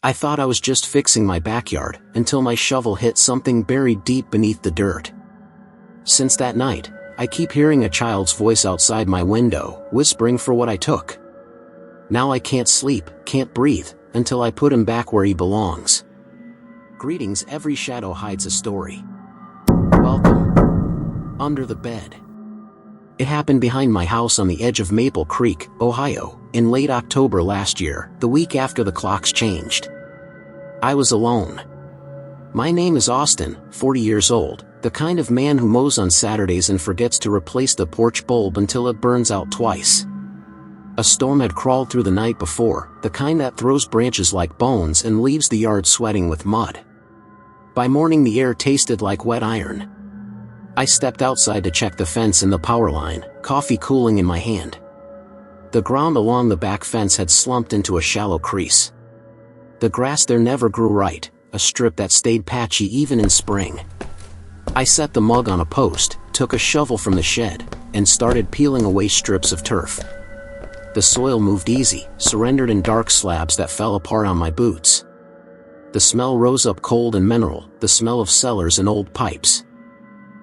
I thought I was just fixing my backyard until my shovel hit something buried deep beneath the dirt. Since that night, I keep hearing a child's voice outside my window, whispering for what I took. Now I can't sleep, can't breathe, until I put him back where he belongs. Greetings, every shadow hides a story. Welcome. Under the Bed. It happened behind my house on the edge of Maple Creek, Ohio, in late October last year, the week after the clocks changed. I was alone. My name is Austin, 40 years old, the kind of man who mows on Saturdays and forgets to replace the porch bulb until it burns out twice. A storm had crawled through the night before, the kind that throws branches like bones and leaves the yard sweating with mud. By morning the air tasted like wet iron. I stepped outside to check the fence and the power line, coffee cooling in my hand. The ground along the back fence had slumped into a shallow crease. The grass there never grew right, a strip that stayed patchy even in spring. I set the mug on a post, took a shovel from the shed, and started peeling away strips of turf. The soil moved easy, surrendered in dark slabs that fell apart on my boots. The smell rose up cold and mineral, the smell of cellars and old pipes.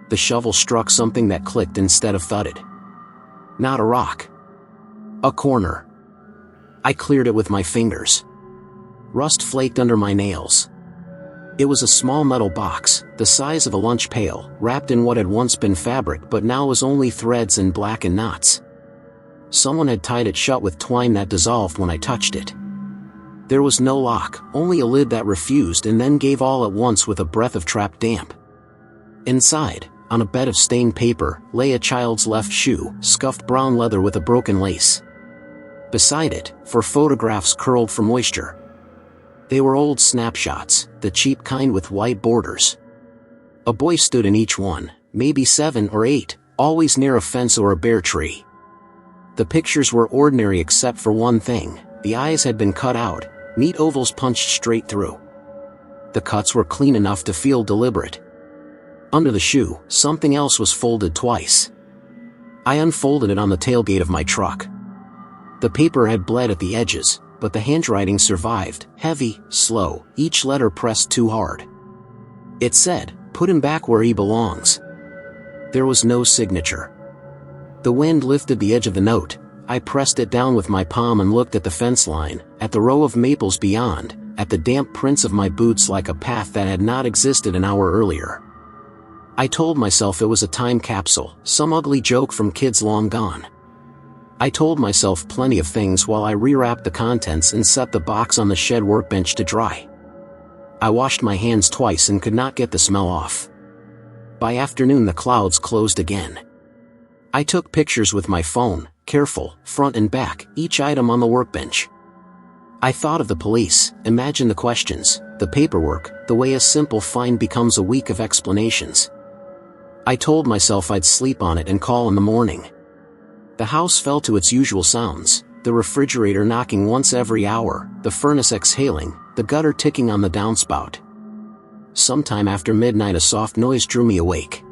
The shovel struck something that clicked instead of thudded. Not a rock. A corner. I cleared it with my fingers. Rust flaked under my nails. It was a small metal box, the size of a lunch pail, wrapped in what had once been fabric but now was only threads and blackened knots. Someone had tied it shut with twine that dissolved when I touched it. There was no lock, only a lid that refused and then gave all at once with a breath of trapped damp. Inside, on a bed of stained paper, lay a child's left shoe, scuffed brown leather with a broken lace. Beside it, 4 photographs curled for moisture. They were old snapshots, the cheap kind with white borders. A boy stood in each one, maybe 7 or 8, always near a fence or a bare tree. The pictures were ordinary except for one thing: the eyes had been cut out, neat ovals punched straight through. The cuts were clean enough to feel deliberate. Under the shoe, something else was folded twice. I unfolded it on the tailgate of my truck. The paper had bled at the edges, but the handwriting survived, heavy, slow, each letter pressed too hard. It said, "Put him back where he belongs." There was no signature. The wind lifted the edge of the note. I pressed it down with my palm and looked at the fence line, at the row of maples beyond, at the damp prints of my boots like a path that had not existed an hour earlier. I told myself it was a time capsule, some ugly joke from kids long gone. I told myself plenty of things while I rewrapped the contents and set the box on the shed workbench to dry. I washed my hands twice and could not get the smell off. By afternoon the clouds closed again. I took pictures with my phone, careful, front and back, each item on the workbench. I thought of the police, imagined the questions, the paperwork, the way a simple find becomes a week of explanations. I told myself I'd sleep on it and call in the morning. The house fell to its usual sounds, the refrigerator knocking once every hour, the furnace exhaling, the gutter ticking on the downspout. Sometime after midnight a soft noise drew me awake.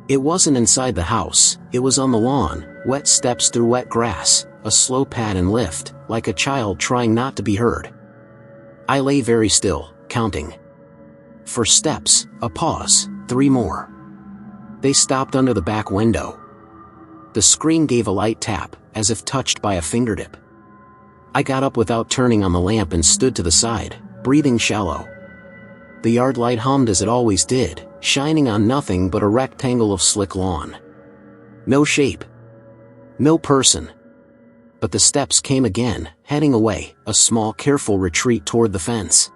It wasn't inside the house, it was on the lawn, wet steps through wet grass, a slow pat and lift, like a child trying not to be heard. I lay very still, counting. 4 steps, a pause, 3 more. They stopped under the back window. The screen gave a light tap, as if touched by a fingertip. I got up without turning on the lamp and stood to the side, breathing shallow. The yard light hummed as it always did, shining on nothing but a rectangle of slick lawn. No shape. No person. But the steps came again, heading away, a small careful retreat toward the fence.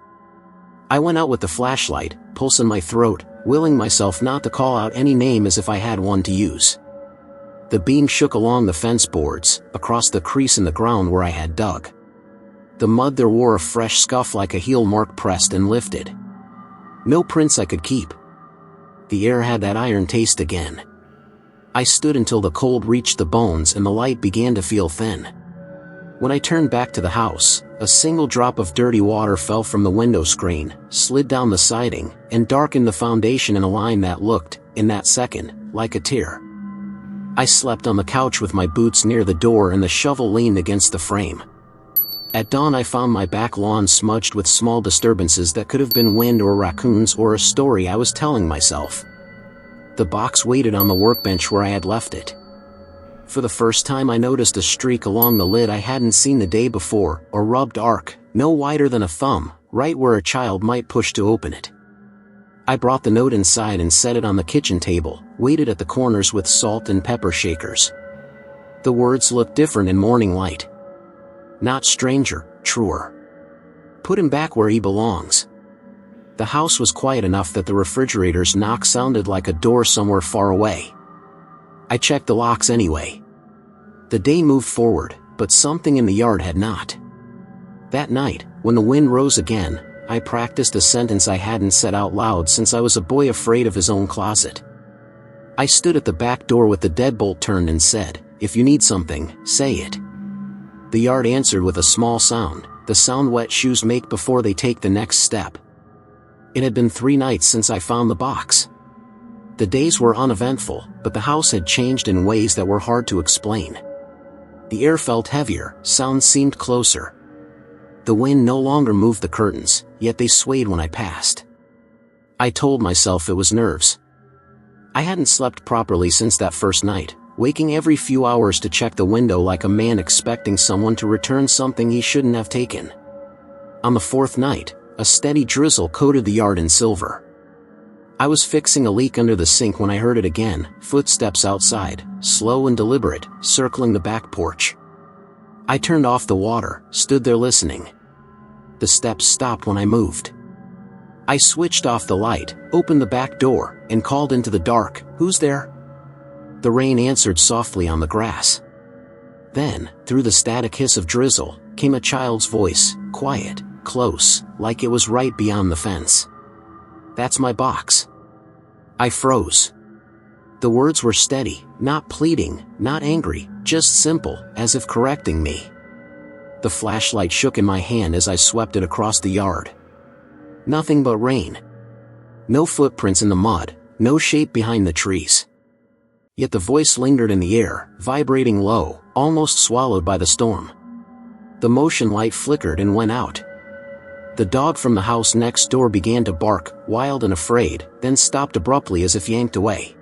I went out with the flashlight, pulse in my throat, willing myself not to call out any name as if I had one to use. The beam shook along the fence boards, across the crease in the ground where I had dug. The mud there wore a fresh scuff like a heel mark pressed and lifted. No prints I could keep. The air had that iron taste again. I stood until the cold reached the bones and the light began to feel thin. When I turned back to the house, a single drop of dirty water fell from the window screen, slid down the siding, and darkened the foundation in a line that looked, in that second, like a tear. I slept on the couch with my boots near the door and the shovel leaned against the frame. At dawn I found my back lawn smudged with small disturbances that could have been wind or raccoons or a story I was telling myself. The box waited on the workbench where I had left it. For the first time I noticed a streak along the lid I hadn't seen the day before, a rubbed arc, no wider than a thumb, right where a child might push to open it. I brought the note inside and set it on the kitchen table, weighted at the corners with salt and pepper shakers. The words looked different in morning light. Not stranger, truer. Put him back where he belongs. The house was quiet enough that the refrigerator's knock sounded like a door somewhere far away. I checked the locks anyway. The day moved forward, but something in the yard had not. That night, when the wind rose again, I practiced a sentence I hadn't said out loud since I was a boy afraid of his own closet. I stood at the back door with the deadbolt turned and said, "If you need something, say it." The yard answered with a small sound, the sound wet shoes make before they take the next step. It had been 3 nights since I found the box. The days were uneventful, but the house had changed in ways that were hard to explain. The air felt heavier, sounds seemed closer. The wind no longer moved the curtains, yet they swayed when I passed. I told myself it was nerves. I hadn't slept properly since that first night, waking every few hours to check the window like a man expecting someone to return something he shouldn't have taken. On the 4th night, a steady drizzle coated the yard in silver. I was fixing a leak under the sink when I heard it again, footsteps outside, slow and deliberate, circling the back porch. I turned off the water, stood there listening. The steps stopped when I moved. I switched off the light, opened the back door, and called into the dark, "Who's there?" The rain answered softly on the grass. Then, through the static hiss of drizzle, came a child's voice, quiet, close, like it was right beyond the fence. "That's my box." I froze. The words were steady, not pleading, not angry, just simple, as if correcting me. The flashlight shook in my hand as I swept it across the yard. Nothing but rain. No footprints in the mud, no shape behind the trees. Yet the voice lingered in the air, vibrating low, almost swallowed by the storm. The motion light flickered and went out. The dog from the house next door began to bark, wild and afraid, then stopped abruptly as if yanked away.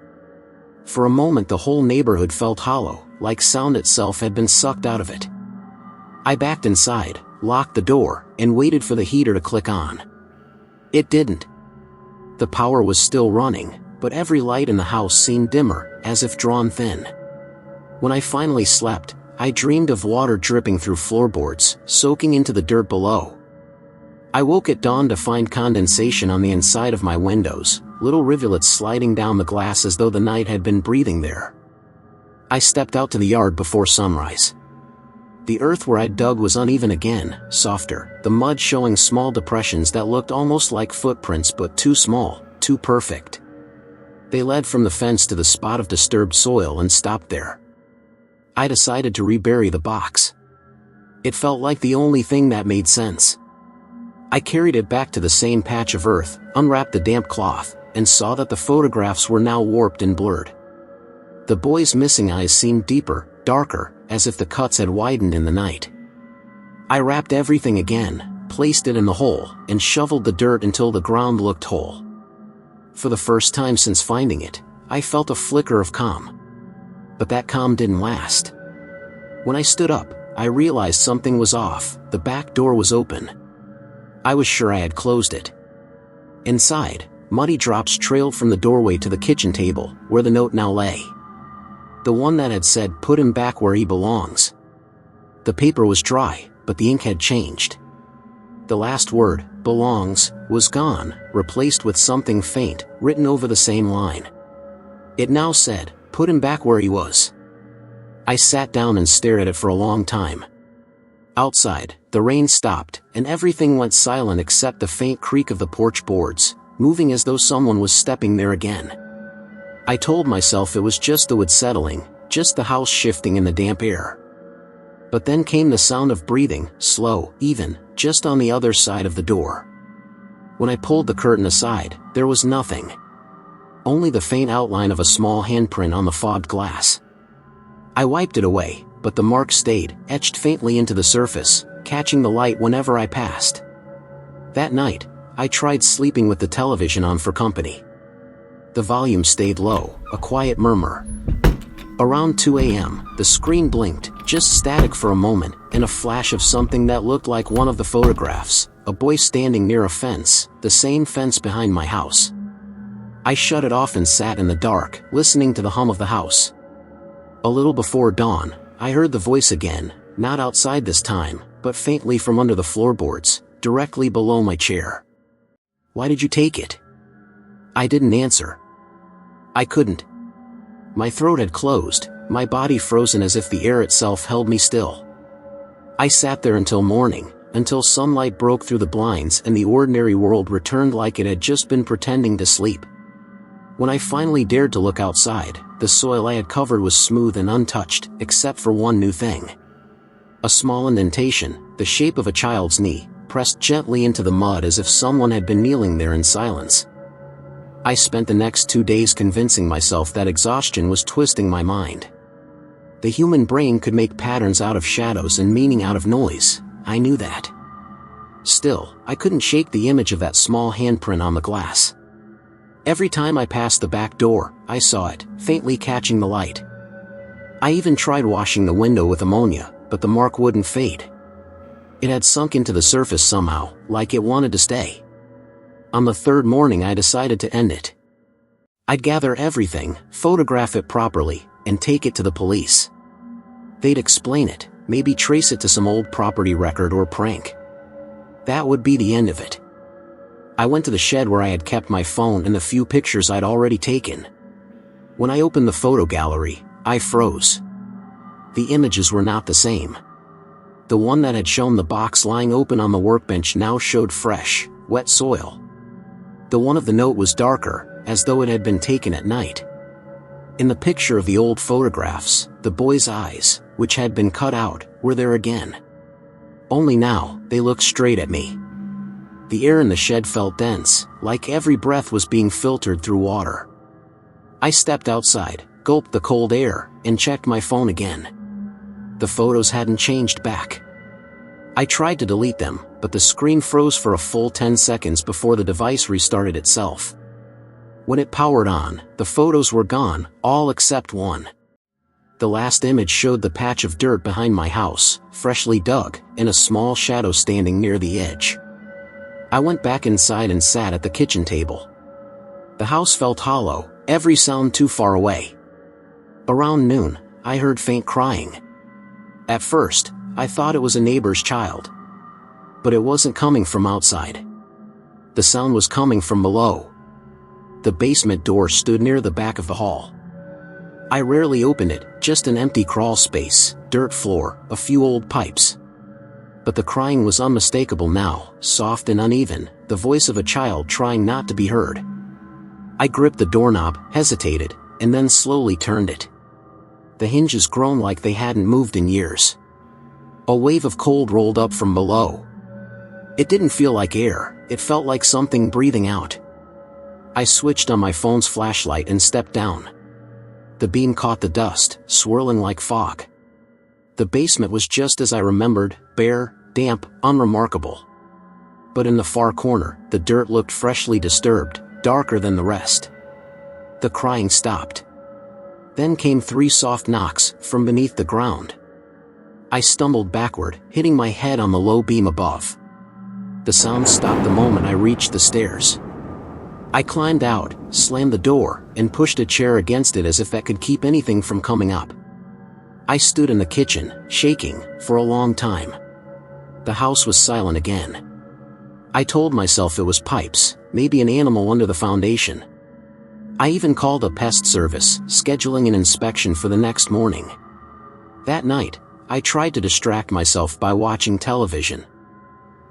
For a moment the whole neighborhood felt hollow, like sound itself had been sucked out of it. I backed inside, locked the door, and waited for the heater to click on. It didn't. The power was still running, but every light in the house seemed dimmer, as if drawn thin. When I finally slept, I dreamed of water dripping through floorboards, soaking into the dirt below. I woke at dawn to find condensation on the inside of my windows, little rivulets sliding down the glass as though the night had been breathing there. I stepped out to the yard before sunrise. The earth where I'd dug was uneven again, softer, the mud showing small depressions that looked almost like footprints but too small, too perfect. They led from the fence to the spot of disturbed soil and stopped there. I decided to rebury the box. It felt like the only thing that made sense. I carried it back to the same patch of earth, unwrapped the damp cloth, and saw that the photographs were now warped and blurred. The boy's missing eyes seemed deeper, darker, as if the cuts had widened in the night. I wrapped everything again, placed it in the hole, and shoveled the dirt until the ground looked whole. For the first time since finding it, I felt a flicker of calm. But that calm didn't last. When I stood up, I realized something was off. The back door was open. I was sure I had closed it. Inside, muddy drops trailed from the doorway to the kitchen table, where the note now lay. The one that had said, "Put him back where he belongs." The paper was dry, but the ink had changed. The last word, "belongs," was gone, replaced with something faint, written over the same line. It now said, "Put him back where he was." I sat down and stared at it for a long time. Outside, the rain stopped, and everything went silent except the faint creak of the porch boards, moving as though someone was stepping there again. I told myself it was just the wood settling, just the house shifting in the damp air. But then came the sound of breathing, slow, even, just on the other side of the door. When I pulled the curtain aside, there was nothing. Only the faint outline of a small handprint on the fogged glass. I wiped it away, but the mark stayed, etched faintly into the surface, catching the light whenever I passed. That night, I tried sleeping with the television on for company. The volume stayed low, a quiet murmur. Around 2 a.m., the screen blinked, just static for a moment, and a flash of something that looked like one of the photographs, a boy standing near a fence, the same fence behind my house. I shut it off and sat in the dark, listening to the hum of the house. A little before dawn, I heard the voice again, not outside this time, but faintly from under the floorboards, directly below my chair. "Why did you take it?" I didn't answer. I couldn't. My throat had closed, my body frozen as if the air itself held me still. I sat there until morning, until sunlight broke through the blinds and the ordinary world returned like it had just been pretending to sleep. When I finally dared to look outside, the soil I had covered was smooth and untouched, except for one new thing. A small indentation, the shape of a child's knee, pressed gently into the mud as if someone had been kneeling there in silence. I spent the next 2 days convincing myself that exhaustion was twisting my mind. The human brain could make patterns out of shadows and meaning out of noise, I knew that. Still, I couldn't shake the image of that small handprint on the glass. Every time I passed the back door, I saw it, faintly catching the light. I even tried washing the window with ammonia, but the mark wouldn't fade. It had sunk into the surface somehow, like it wanted to stay. On the third morning I decided to end it. I'd gather everything, photograph it properly, and take it to the police. They'd explain it, maybe trace it to some old property record or prank. That would be the end of it. I went to the shed where I had kept my phone and the few pictures I'd already taken. When I opened the photo gallery, I froze. The images were not the same. The one that had shown the box lying open on the workbench now showed fresh, wet soil. The one of the note was darker, as though it had been taken at night. In the picture of the old photographs, the boy's eyes, which had been cut out, were there again. Only now, they looked straight at me. The air in the shed felt dense, like every breath was being filtered through water. I stepped outside, gulped the cold air, and checked my phone again. The photos hadn't changed back. I tried to delete them, but the screen froze for a full 10 seconds before the device restarted itself. When it powered on, the photos were gone, all except one. The last image showed the patch of dirt behind my house, freshly dug, and a small shadow standing near the edge. I went back inside and sat at the kitchen table. The house felt hollow, every sound too far away. Around noon, I heard faint crying. At first, I thought it was a neighbor's child. But it wasn't coming from outside. The sound was coming from below. The basement door stood near the back of the hall. I rarely opened it, just an empty crawl space, dirt floor, a few old pipes. But the crying was unmistakable now, soft and uneven, the voice of a child trying not to be heard. I gripped the doorknob, hesitated, and then slowly turned it. The hinges groaned like they hadn't moved in years. A wave of cold rolled up from below. It didn't feel like air, it felt like something breathing out. I switched on my phone's flashlight and stepped down. The beam caught the dust, swirling like fog. The basement was just as I remembered, bare, damp, unremarkable. But in the far corner, the dirt looked freshly disturbed, darker than the rest. The crying stopped. Then came 3 soft knocks, from beneath the ground. I stumbled backward, hitting my head on the low beam above. The sound stopped the moment I reached the stairs. I climbed out, slammed the door, and pushed a chair against it as if that could keep anything from coming up. I stood in the kitchen, shaking, for a long time. The house was silent again. I told myself it was pipes, maybe an animal under the foundation. I even called a pest service, scheduling an inspection for the next morning. That night, I tried to distract myself by watching television.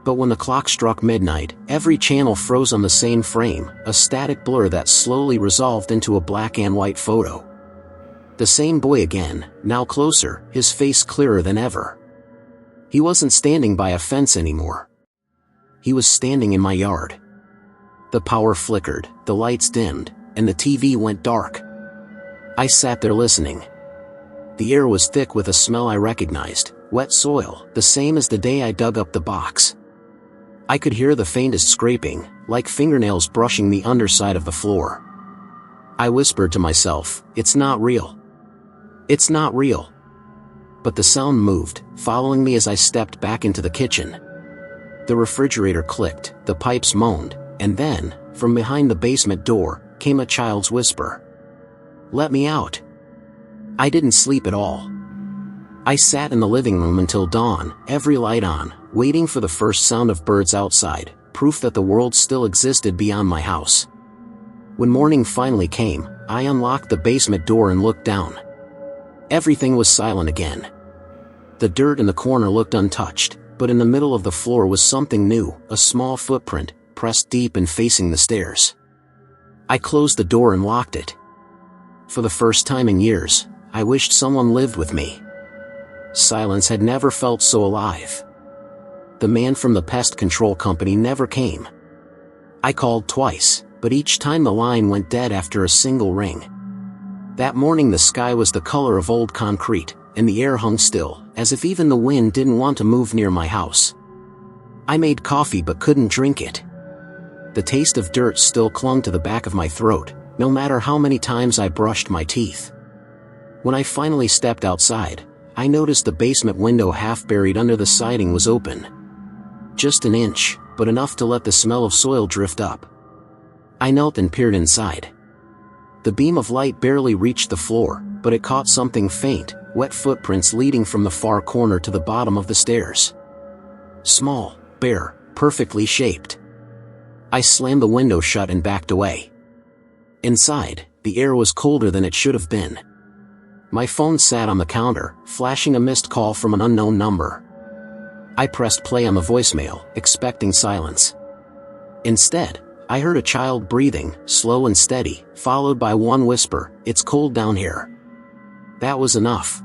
But when the clock struck midnight, every channel froze on the same frame, a static blur that slowly resolved into a black and white photo. The same boy again, now closer, his face clearer than ever. He wasn't standing by a fence anymore. He was standing in my yard. The power flickered, the lights dimmed, and the TV went dark. I sat there listening. The air was thick with a smell I recognized, wet soil, the same as the day I dug up the box. I could hear the faintest scraping, like fingernails brushing the underside of the floor. I whispered to myself, "It's not real. It's not real." But the sound moved, following me as I stepped back into the kitchen. The refrigerator clicked, the pipes moaned, and then, from behind the basement door, came a child's whisper. "Let me out." I didn't sleep at all. I sat in the living room until dawn, every light on, waiting for the first sound of birds outside, proof that the world still existed beyond my house. When morning finally came, I unlocked the basement door and looked down. Everything was silent again. The dirt in the corner looked untouched, but in the middle of the floor was something new, a small footprint, pressed deep and facing the stairs. I closed the door and locked it. For the first time in years, I wished someone lived with me. Silence had never felt so alive. The man from the pest control company never came. I called twice, but each time the line went dead after a single ring. That morning the sky was the color of old concrete, and the air hung still, as if even the wind didn't want to move near my house. I made coffee but couldn't drink it. The taste of dirt still clung to the back of my throat, no matter how many times I brushed my teeth. When I finally stepped outside, I noticed the basement window half buried under the siding was open. Just an inch, but enough to let the smell of soil drift up. I knelt and peered inside. The beam of light barely reached the floor, but it caught something faint, wet footprints leading from the far corner to the bottom of the stairs. Small, bare, perfectly shaped. I slammed the window shut and backed away. Inside, the air was colder than it should have been. My phone sat on the counter, flashing a missed call from an unknown number. I pressed play on the voicemail, expecting silence. Instead, I heard a child breathing, slow and steady, followed by one whisper, "It's cold down here." That was enough.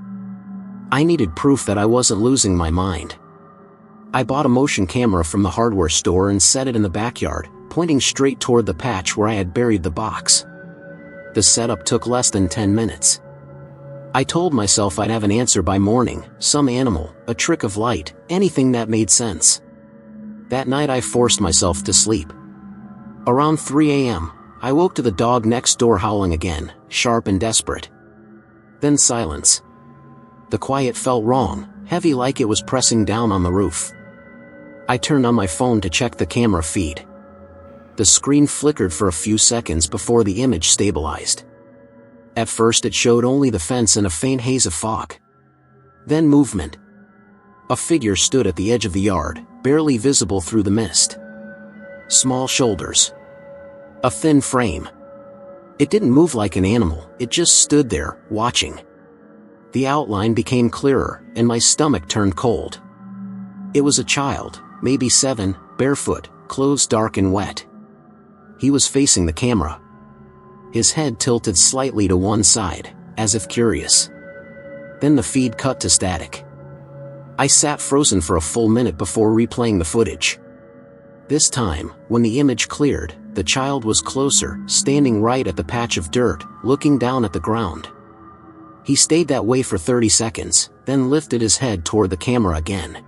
I needed proof that I wasn't losing my mind. I bought a motion camera from the hardware store and set it in the backyard, pointing straight toward the patch where I had buried the box. The setup took less than 10 minutes. I told myself I'd have an answer by morning, some animal, a trick of light, anything that made sense. That night I forced myself to sleep. Around 3 a.m., I woke to the dog next door howling again, sharp and desperate. Then silence. The quiet felt wrong, heavy like it was pressing down on the roof. I turned on my phone to check the camera feed. The screen flickered for a few seconds before the image stabilized. At first it showed only the fence and a faint haze of fog. Then movement. A figure stood at the edge of the yard, barely visible through the mist. Small shoulders. A thin frame. It didn't move like an animal, it just stood there, watching. The outline became clearer, and my stomach turned cold. It was a child, maybe 7, barefoot, clothes dark and wet. He was facing the camera. His head tilted slightly to one side, as if curious. Then the feed cut to static. I sat frozen for a full minute before replaying the footage. This time, when the image cleared, the child was closer, standing right at the patch of dirt, looking down at the ground. He stayed that way for 30 seconds, then lifted his head toward the camera again.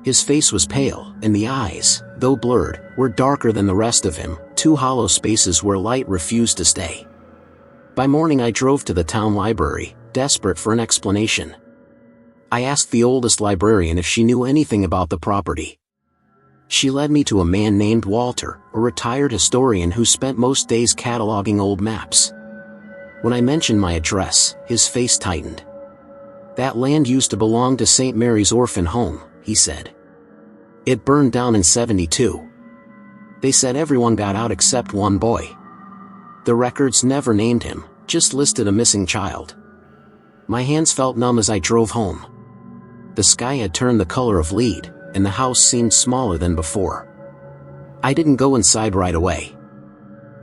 His face was pale, and the eyes, though blurred, were darker than the rest of him, 2 hollow spaces where light refused to stay. By morning I drove to the town library, desperate for an explanation. I asked the oldest librarian if she knew anything about the property. She led me to a man named Walter, a retired historian who spent most days cataloging old maps. When I mentioned my address, his face tightened. "That land used to belong to St. Mary's Orphan Home," he said. "It burned down in '72. They said everyone got out except one boy. The records never named him, just listed a missing child." My hands felt numb as I drove home. The sky had turned the color of lead, and the house seemed smaller than before. I didn't go inside right away.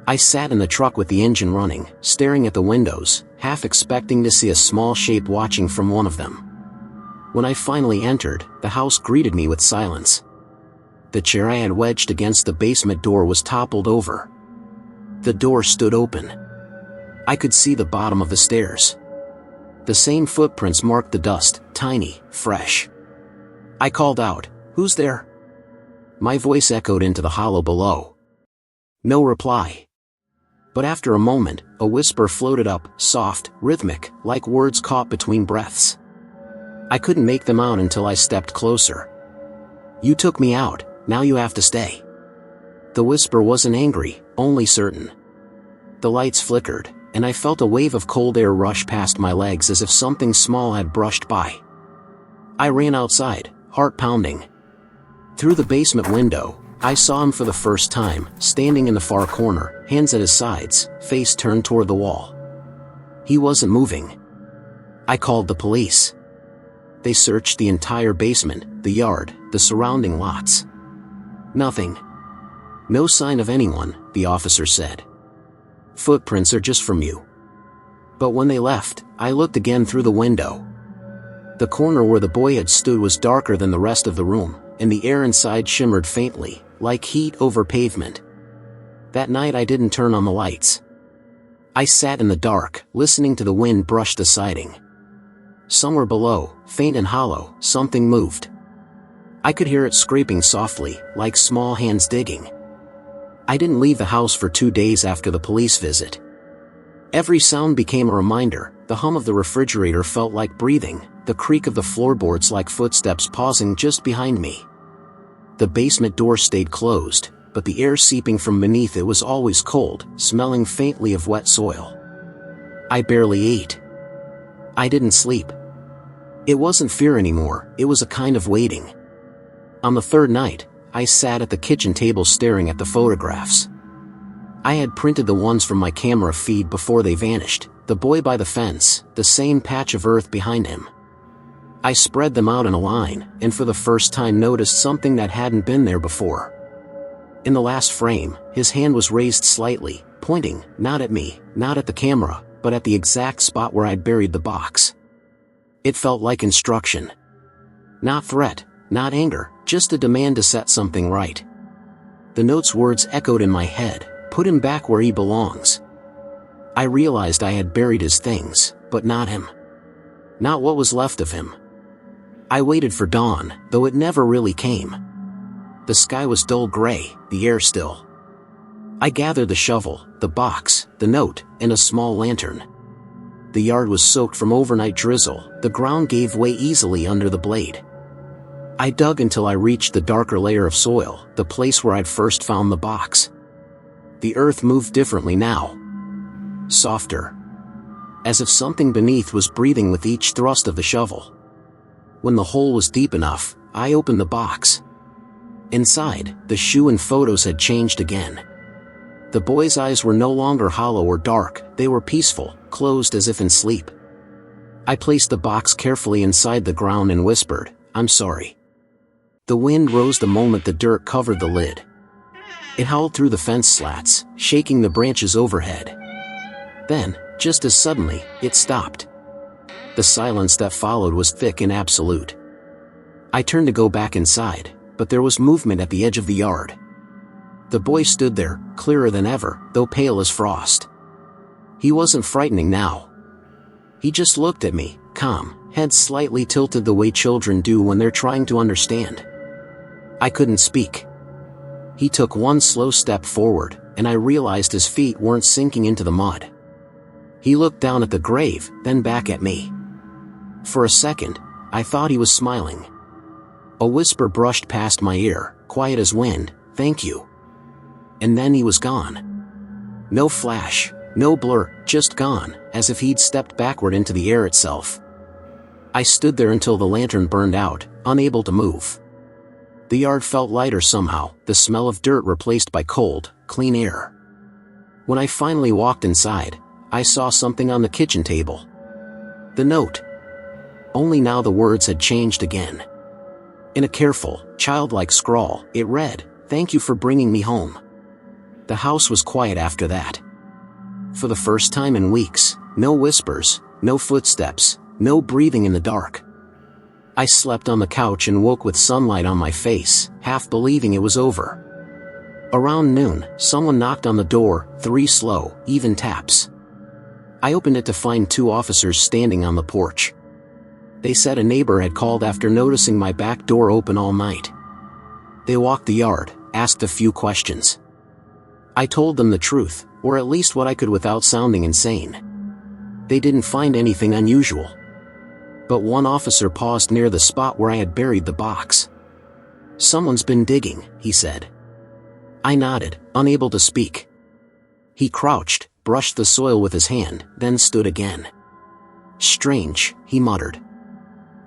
I sat in the truck with the engine running, staring at the windows, half expecting to see a small shape watching from one of them. When I finally entered, the house greeted me with silence. The chair I had wedged against the basement door was toppled over. The door stood open. I could see the bottom of the stairs. The same footprints marked the dust, tiny, fresh. I called out, "Who's there?" My voice echoed into the hollow below. No reply. But after a moment, a whisper floated up, soft, rhythmic, like words caught between breaths. I couldn't make them out until I stepped closer. "You took me out, now you have to stay." The whisper wasn't angry, only certain. The lights flickered, and I felt a wave of cold air rush past my legs as if something small had brushed by. I ran outside, heart pounding. Through the basement window, I saw him for the first time, standing in the far corner, hands at his sides, face turned toward the wall. He wasn't moving. I called the police. They searched the entire basement, the yard, the surrounding lots. Nothing. No sign of anyone, the officer said. "Footprints are just from you." But when they left, I looked again through the window. The corner where the boy had stood was darker than the rest of the room, and the air inside shimmered faintly, like heat over pavement. That night I didn't turn on the lights. I sat in the dark, listening to the wind brush the siding. Somewhere below, faint and hollow, something moved. I could hear it scraping softly, like small hands digging. I didn't leave the house for 2 days after the police visit. Every sound became a reminder. The hum of the refrigerator felt like breathing, the creak of the floorboards like footsteps pausing just behind me. The basement door stayed closed, but the air seeping from beneath it was always cold, smelling faintly of wet soil. I barely ate. I didn't sleep. It wasn't fear anymore, it was a kind of waiting. On the third night, I sat at the kitchen table staring at the photographs. I had printed the ones from my camera feed before they vanished, the boy by the fence, the same patch of earth behind him. I spread them out in a line, and for the first time noticed something that hadn't been there before. In the last frame, his hand was raised slightly, pointing, not at me, not at the camera, but at the exact spot where I'd buried the box. It felt like instruction. Not threat, not anger, just a demand to set something right. The note's words echoed in my head, "Put him back where he belongs." I realized I had buried his things, but not him. Not what was left of him. I waited for dawn, though it never really came. The sky was dull gray, the air still. I gathered the shovel, the box, the note, and a small lantern. The yard was soaked from overnight drizzle, the ground gave way easily under the blade. I dug until I reached the darker layer of soil, the place where I'd first found the box. The earth moved differently now. Softer. As if something beneath was breathing with each thrust of the shovel. When the hole was deep enough, I opened the box. Inside, the shoe and photos had changed again. The boy's eyes were no longer hollow or dark, they were peaceful, closed as if in sleep. I placed the box carefully inside the ground and whispered, "I'm sorry." The wind rose the moment the dirt covered the lid. It howled through the fence slats, shaking the branches overhead. Then, just as suddenly, it stopped. The silence that followed was thick and absolute. I turned to go back inside, but there was movement at the edge of the yard. The boy stood there, clearer than ever, though pale as frost. He wasn't frightening now. He just looked at me, calm, head slightly tilted the way children do when they're trying to understand. I couldn't speak. He took one slow step forward, and I realized his feet weren't sinking into the mud. He looked down at the grave, then back at me. For a second, I thought he was smiling. A whisper brushed past my ear, quiet as wind, "Thank you." And then he was gone. No flash, no blur, just gone, as if he'd stepped backward into the air itself. I stood there until the lantern burned out, unable to move. The yard felt lighter somehow, the smell of dirt replaced by cold, clean air. When I finally walked inside, I saw something on the kitchen table. The note. Only now the words had changed again. In a careful, childlike scrawl, it read, "Thank you for bringing me home." The house was quiet after that. For the first time in weeks, no whispers, no footsteps, no breathing in the dark. I slept on the couch and woke with sunlight on my face, half believing it was over. Around noon, someone knocked on the door, 3 slow, even taps. I opened it to find 2 officers standing on the porch. They said a neighbor had called after noticing my back door open all night. They walked the yard, asked a few questions. I told them the truth, or at least what I could without sounding insane. They didn't find anything unusual. But one officer paused near the spot where I had buried the box. "Someone's been digging," he said. I nodded, unable to speak. He crouched, brushed the soil with his hand, then stood again. "Strange," he muttered.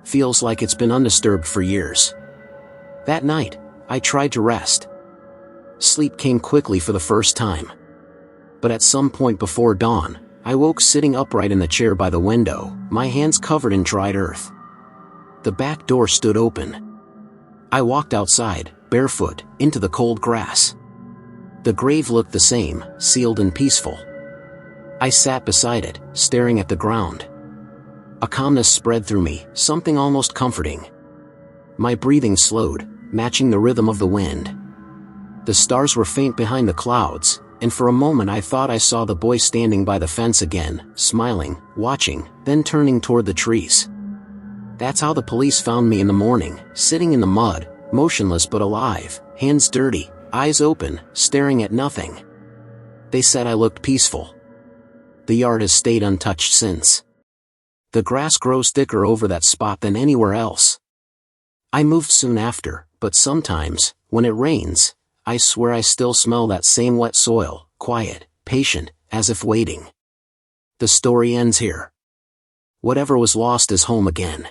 "Feels like it's been undisturbed for years." That night, I tried to rest. Sleep came quickly for the first time. But at some point before dawn, I woke sitting upright in the chair by the window, my hands covered in dried earth. The back door stood open. I walked outside, barefoot, into the cold grass. The grave looked the same, sealed and peaceful. I sat beside it, staring at the ground. A calmness spread through me, something almost comforting. My breathing slowed, matching the rhythm of the wind. The stars were faint behind the clouds, and for a moment I thought I saw the boy standing by the fence again, smiling, watching, then turning toward the trees. That's how the police found me in the morning, sitting in the mud, motionless but alive, hands dirty, eyes open, staring at nothing. They said I looked peaceful. The yard has stayed untouched since. The grass grows thicker over that spot than anywhere else. I moved soon after, but sometimes, when it rains, I swear I still smell that same wet soil, quiet, patient, as if waiting. The story ends here. Whatever was lost is home again.